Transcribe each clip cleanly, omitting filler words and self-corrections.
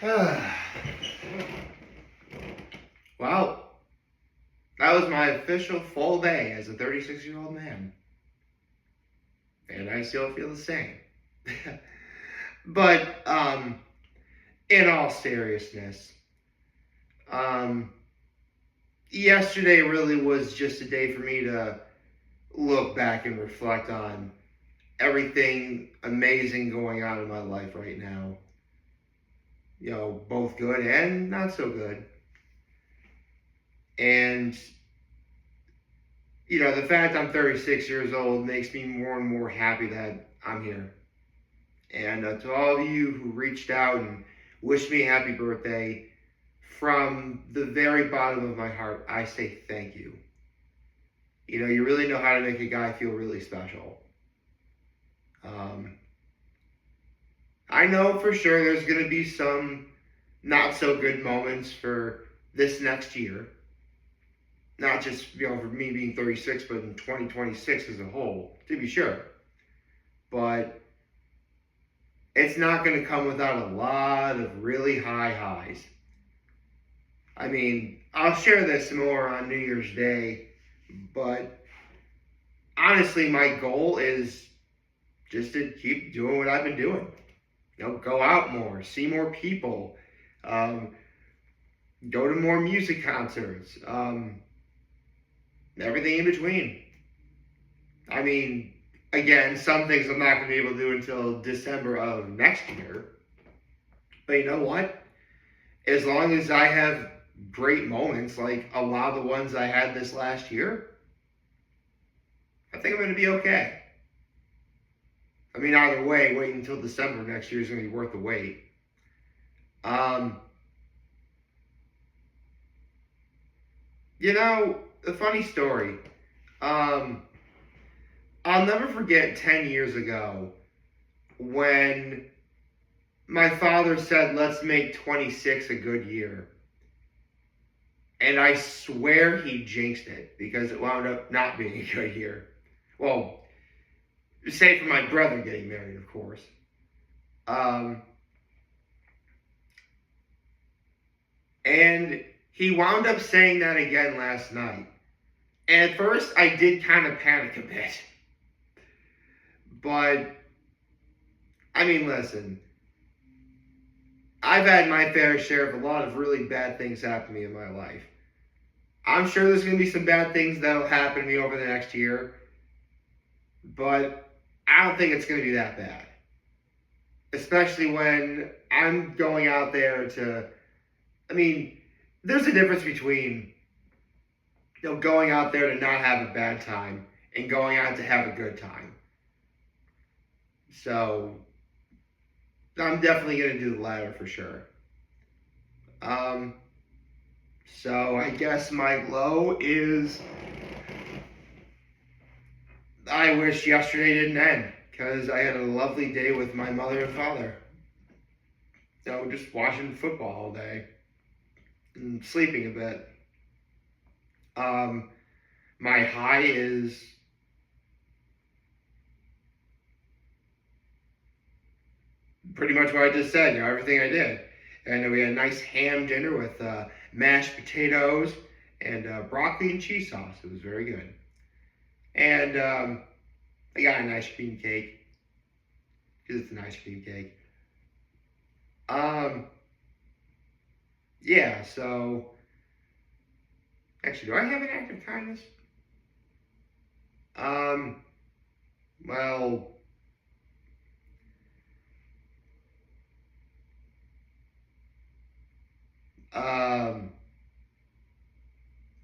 Well, that was my official full day as a 36-year-old man. And I still feel the same. But in all seriousness, um, yesterday really was just a day for me to look back and reflect on everything amazing going on in my life right now. Both good and not so good. And, the fact I'm 36 years old makes me more and more happy that I'm here. And to all of you who reached out and wished me a happy birthday, from the very bottom of my heart, I say thank you. You really know how to make a guy feel really special. I know for sure there's going to be some not so good moments for this next year. Not just, for me being 36, but in 2026 as a whole, to be sure. But it's not going to come without a lot of really high highs. I mean, I'll share this more on New Year's Day, but honestly, my goal is just to keep doing what I've been doing. Go out more, see more people, go to more music concerts, everything in between. I mean, again, some things I'm not going to be able to do until December of next year. But you know what? As long as I have great moments, like a lot of the ones I had this last year, I think I'm going to be okay. I mean, either way, waiting until December next year is going to be worth the wait. A funny story. I'll never forget 10 years ago when my father said, let's make 26 a good year. And I swear he jinxed it because it wound up not being a good year. Well, save for my brother getting married, of course. And he wound up saying that again last night. And at first, I did kind of panic a bit. But, I mean, listen. I've had my fair share of a lot of really bad things happen to me in my life. I'm sure there's going to be some bad things that'll happen to me over the next year. But I don't think it's going to be that bad. Especially when I'm going out there to... I mean, there's a difference between going out there to not have a bad time and going out to have a good time. So, I'm definitely going to do the latter for sure. So I guess my low is I wish yesterday didn't end because I had a lovely day with my mother and father. Just watching football all day and sleeping a bit. My high is pretty much what I just said, everything I did. And we had a nice ham dinner with mashed potatoes and broccoli and cheese sauce. It was very good. And I got an ice cream cake because it's an ice cream cake. Yeah, so actually, do I have an act of kindness?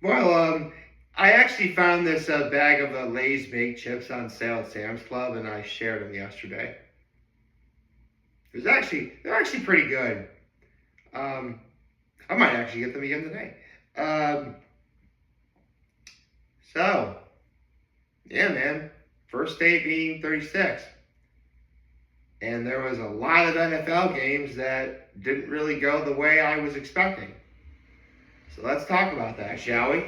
Well, I actually found this bag of Lay's baked chips on sale at Sam's Club, and I shared them yesterday. They're actually pretty good. I might actually get them again today. So, yeah, man. First day being 36. And there was a lot of NFL games that didn't really go the way I was expecting. So let's talk about that, shall we?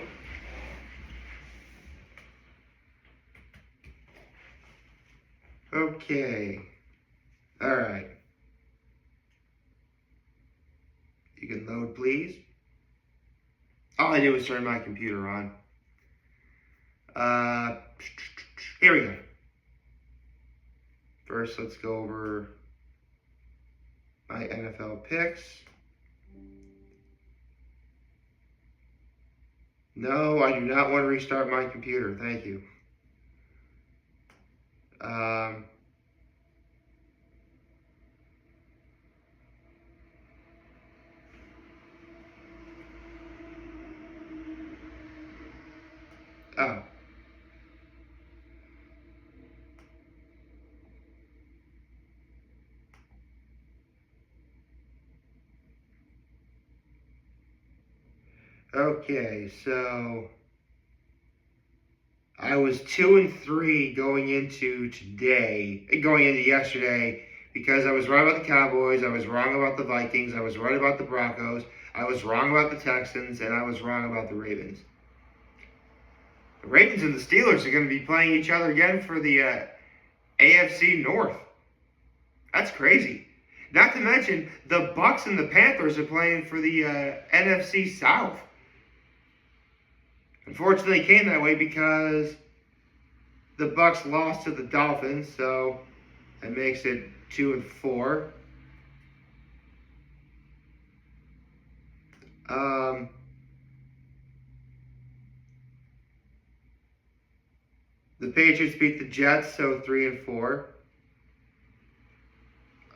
Okay. All right. load, please. All I did was turn my computer on. Here we go. First, let's go over my NFL picks. No, I do not want to restart my computer. Thank you. Oh. Okay, so I was 2-3 going into yesterday, because I was right about the Cowboys, I was wrong about the Vikings, I was right about the Broncos, I was wrong about the Texans, and I was wrong about the Ravens. The Ravens and the Steelers are going to be playing each other again for the AFC North. That's crazy. Not to mention, the Bucs and the Panthers are playing for the NFC South. Unfortunately, it came that way because the Bucs lost to the Dolphins, so that makes it 2-4. The Patriots beat the Jets, so 3-4.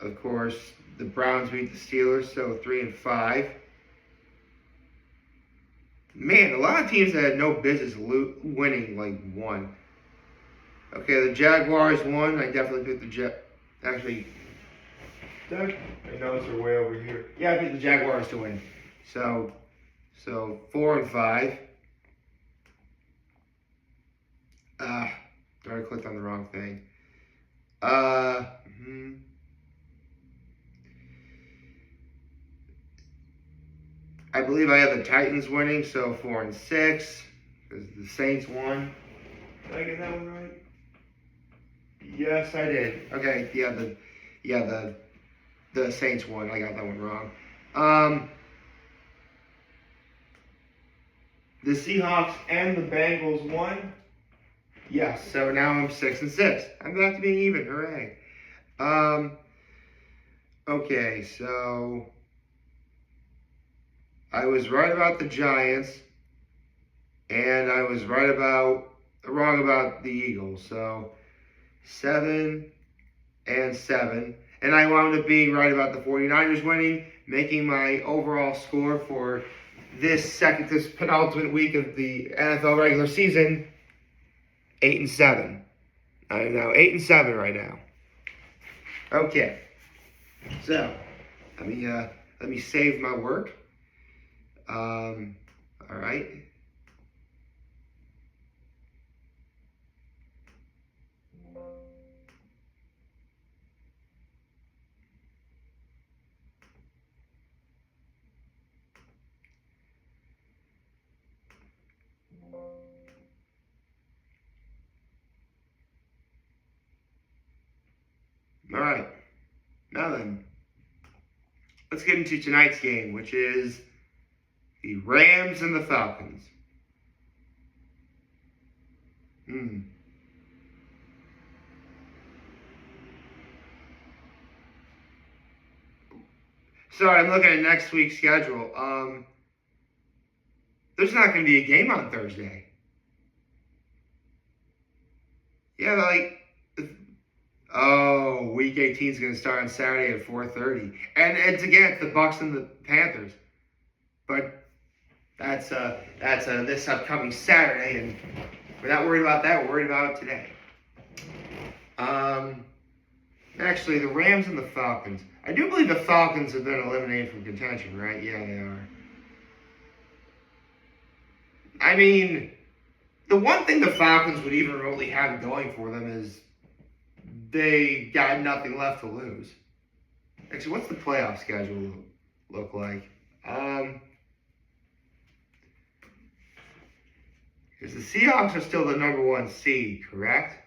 Of course, the Browns beat the Steelers, so 3-5. Man, a lot of teams that had no business winning, won. Okay, the Jaguars won. I definitely picked the Jets. Actually, my notes are way over here. Yeah, I picked the Jaguars to win. So 4-5. I clicked on the wrong thing. I believe I have the Titans winning, so 4-6. Because the Saints won. Did I get that one right? Yes, I did. Okay, the Saints won. I got that one wrong. The Seahawks and the Bengals won. Yes, so now I'm 6-6. I'm back to being even. Hooray. Okay, so I was right about the Giants, and I was wrong about the Eagles. So 7-7, and I wound up being right about the 49ers winning, making my overall score for this penultimate week of the NFL regular season 8-7. I am now 8-7 right now. Okay, so let me save my work. All right. All right. Now then, let's get into tonight's game, which is the Rams and the Falcons. Sorry, I'm looking at next week's schedule. There's not going to be a game on Thursday. Yeah, week 18 is going to start on Saturday at 4:30, and it's the Bucs and the Panthers. But that's this upcoming Saturday, and we're not worried about that. We're worried about it today. Actually, the Rams and the Falcons. I do believe the Falcons have been eliminated from contention, right? Yeah, they are. I mean, the one thing the Falcons would even remotely have going for them is they got nothing left to lose. Actually, what's the playoff schedule look like? Because the Seahawks are still the number 1 seed, correct?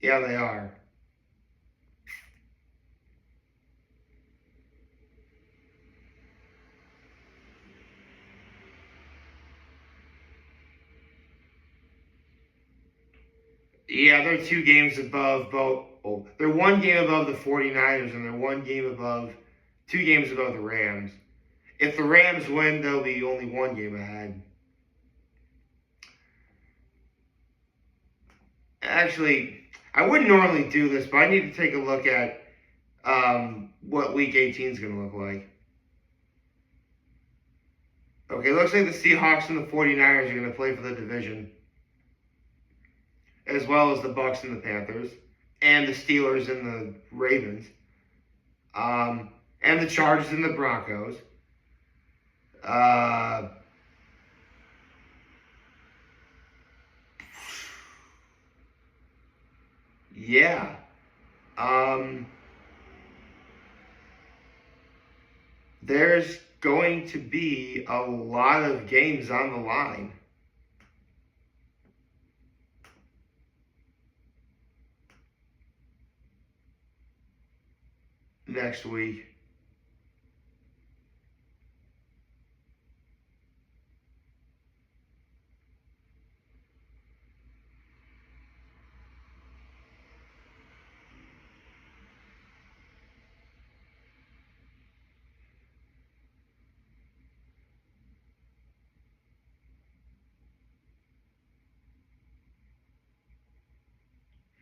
Yeah, they are. Yeah, they're 2 games above both. Oh, they're 1 game above the 49ers, and they're 1 game above, 2 games above the Rams. If the Rams win, they'll be only 1 game ahead. Actually, I wouldn't normally do this, but I need to take a look at what Week 18 is going to look like. Okay, looks like the Seahawks and the 49ers are going to play for the division, as well as the Bucks and the Panthers, and the Steelers and the Ravens, and the Chargers and the Broncos. Uh, yeah. Um, there's going to be a lot of games on the line. Next week.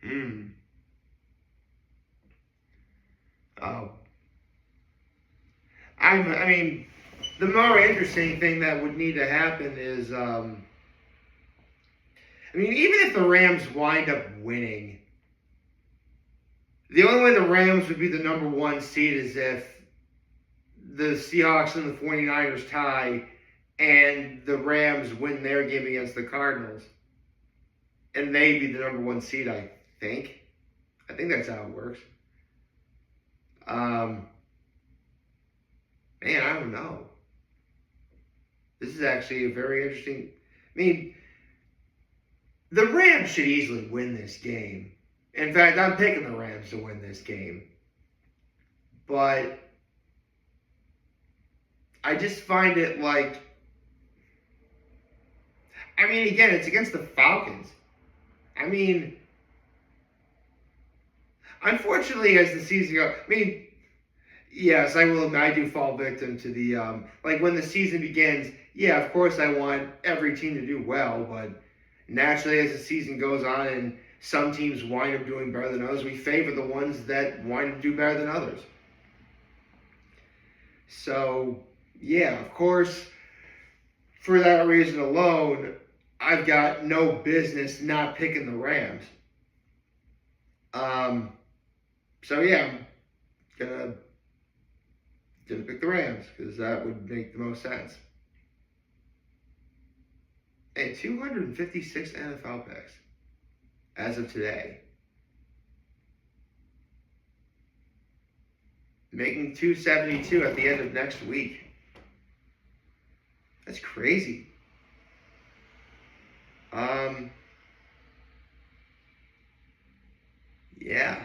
Hmm. Oh. I mean, the more interesting thing that would need to happen is, I mean, even if the Rams wind up winning, the only way the Rams would be the number 1 seed is if the Seahawks and the 49ers tie and the Rams win their game against the Cardinals. And they'd be the number 1 seed, I think. I think that's how it works. Um, Man, I don't know. This is actually a very interesting. I mean, the Rams should easily win this game. In fact, I'm picking the Rams to win this game. But I just find it like. I mean, again, it's against the Falcons. I mean, unfortunately, as the season goes, I mean, yes, I will. I do fall victim to the like when the season begins. Yeah, of course, I want every team to do well, but naturally, as the season goes on and some teams wind up doing better than others, we favor the ones that wind up do better than others. So, yeah, of course, for that reason alone, I've got no business not picking the Rams. Um, so yeah, I'm gonna pick the Rams because that would make the most sense. And 256 NFL picks as of today, making 272 at the end of next week. That's crazy. Yeah.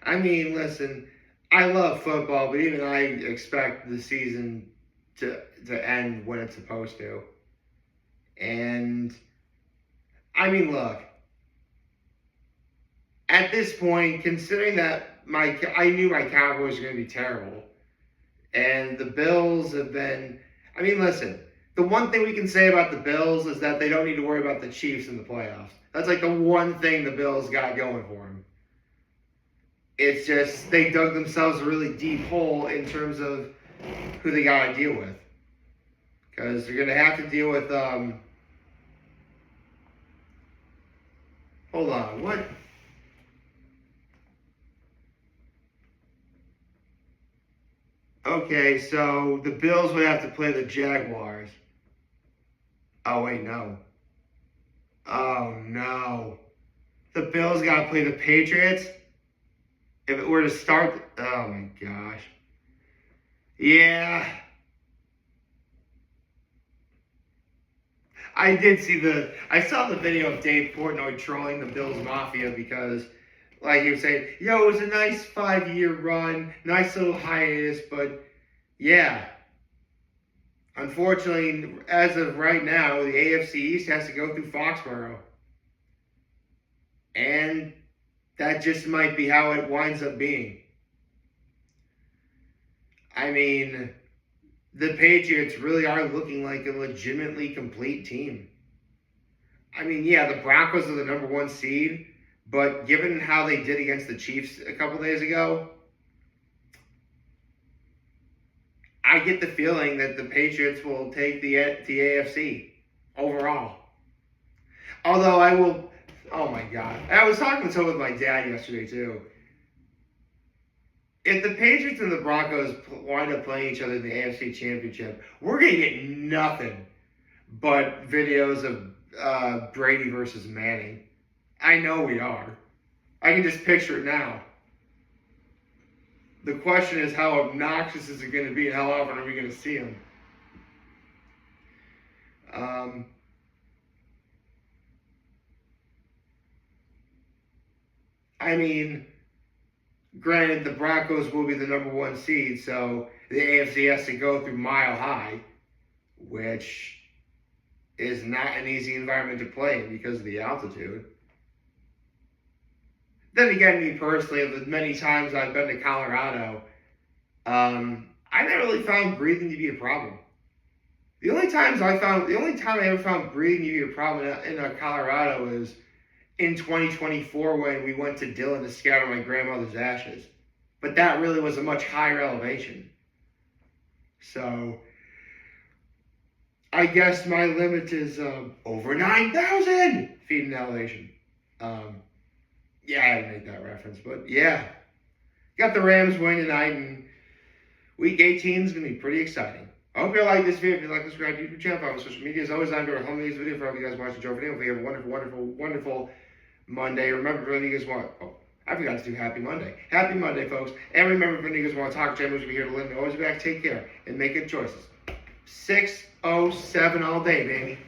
I mean, listen, I love football, but even I expect the season to end when it's supposed to. And I mean, look, at this point, considering that I knew my Cowboys were going to be terrible, and the Bills have been. I mean, listen, the one thing we can say about the Bills is that they don't need to worry about the Chiefs in the playoffs. That's like the one thing the Bills got going for them. It's just they dug themselves a really deep hole in terms of who they got to deal with. Because they're going to have to deal with. Hold on, what? Okay, so the Bills would have to play the Jaguars. Oh, wait, no. Oh, no. The Bills got to play the Patriots? If it were to start. Oh, my gosh. Yeah. I saw the video of Dave Portnoy trolling the Bills Mafia because, like he was saying, yo, it was a nice 5-year run, nice little hiatus, but yeah. Unfortunately, as of right now, the AFC East has to go through Foxborough. And that just might be how it winds up being. I mean, the Patriots really are looking like a legitimately complete team. I mean, yeah, the Broncos are the number 1 seed, but given how they did against the Chiefs a couple days ago, I get the feeling that the Patriots will take the AFC overall. Although I will, oh my God. I was talking with my dad yesterday too. If the Patriots and the Broncos wind up playing each other in the AFC Championship, we're going to get nothing but videos of Brady versus Manning. I know we are. I can just picture it now. The question is, how obnoxious is it going to be and how often are we going to see them? I mean, granted, the Broncos will be the number 1 seed, so the AFC has to go through Mile High, which is not an easy environment to play in because of the altitude. Then again, me personally, the many times I've been to Colorado, I never really found breathing to be a problem. The only time I ever found breathing to be a problem in Colorado is in 2024 when we went to Dillon to scatter my grandmother's ashes. But that really was a much higher elevation. So I guess my limit is over 9,000 feet in elevation. Yeah, I had to make that reference, but yeah. Got the Rams winning tonight, and Week 18 is going to be pretty exciting. I hope you like this video. If you like, subscribe to the YouTube channel, follow social media. As always, I'm doing a home this video for all of you guys watching Joe video. Hopefully you have a wonderful, wonderful, wonderful Monday. Remember, if you guys want... Oh, I forgot to do Happy Monday. Happy Monday, folks. And remember, if you guys want to talk, channels will be here to listen. Always be back. Take care and make good choices. 607 all day, baby.